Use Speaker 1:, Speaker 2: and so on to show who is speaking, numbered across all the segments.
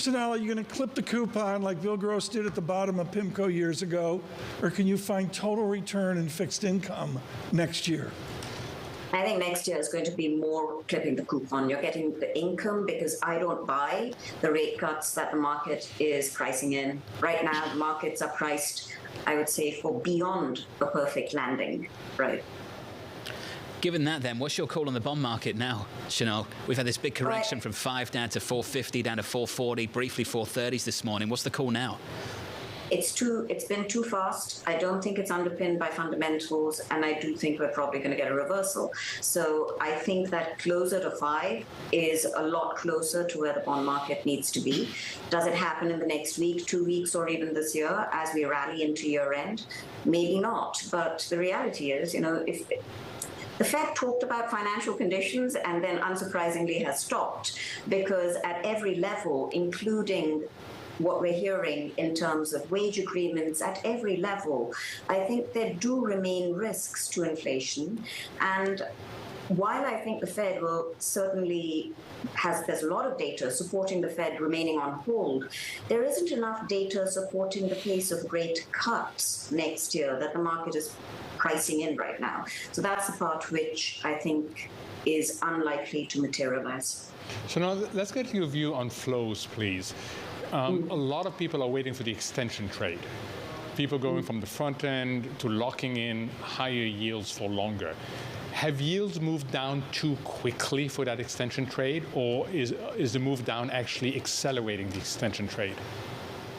Speaker 1: Sonal, are you going to clip the coupon like Bill Gross did at the bottom of PIMCO years ago, or can you find total return in fixed income next year?
Speaker 2: I think next year is going to be more clipping the coupon. You're getting the income because I don't buy the rate cuts that the market is pricing in. Right now, the markets are priced, I would say, for beyond a perfect landing, right?
Speaker 3: Given that, then, what's your call on the bond market now, Sonal? We've had this big correction from 5 down to 450, down to 440, briefly 430s this morning. What's the call now?
Speaker 2: It's been too fast. I don't think it's underpinned by fundamentals, and I do think we're probably going to get a reversal. So I think that closer to 5 is a lot closer to where the bond market needs to be. Does it happen in the next week, 2 weeks, or even this year as we rally into year end? Maybe not. But the reality is, if the Fed talked about financial conditions and then unsurprisingly has stopped, because at every level, including what we're hearing in terms of wage agreements at every level, I think there do remain risks to inflation. And while I think the Fed will certainly there's a lot of data supporting the Fed remaining on hold, there isn't enough data supporting the pace of rate cuts next year that the market is pricing in right now. So that's the part which I think is unlikely to materialize.
Speaker 4: So now let's get your view on flows, please. A lot of people are waiting for the extension trade. People going from the front end to locking in higher yields for longer. Have yields moved down too quickly for that extension trade, or is the move down actually accelerating the extension trade?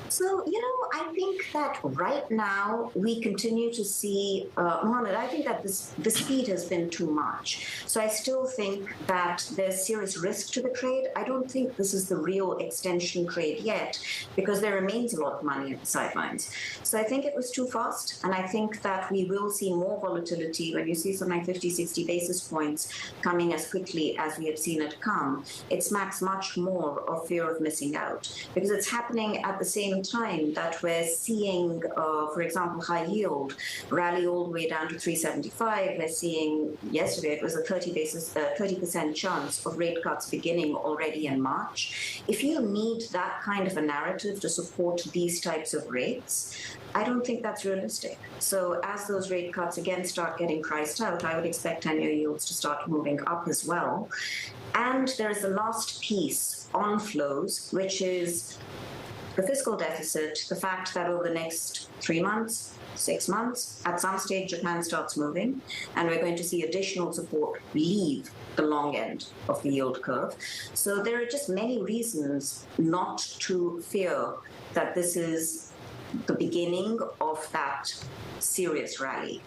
Speaker 2: So, I think that right now we continue to see, Mohammed, I think that the speed has been too much. So I still think that there's serious risk to the trade. I don't think this is the real extension trade yet, because there remains a lot of money at the sidelines. So I think it was too fast, and I think that we will see more volatility when you see something like 50, 60 basis points coming as quickly as we have seen it come. It smacks much more of fear of missing out, because it's happening at the same time that we're seeing, for example, high yield rally all the way down to 375. We're seeing yesterday it was a 30% chance of rate cuts beginning already in March. If you need that kind of a narrative to support these types of rates, I don't think that's realistic. So as those rate cuts again start getting priced out, I would expect 10-year yields to start moving up as well. And there is the last piece on flows, which is the fiscal deficit, the fact that over the next 3 months, 6 months, at some stage Japan starts moving, and we're going to see additional support leave the long end of the yield curve. So there are just many reasons not to fear that this is the beginning of that serious rally.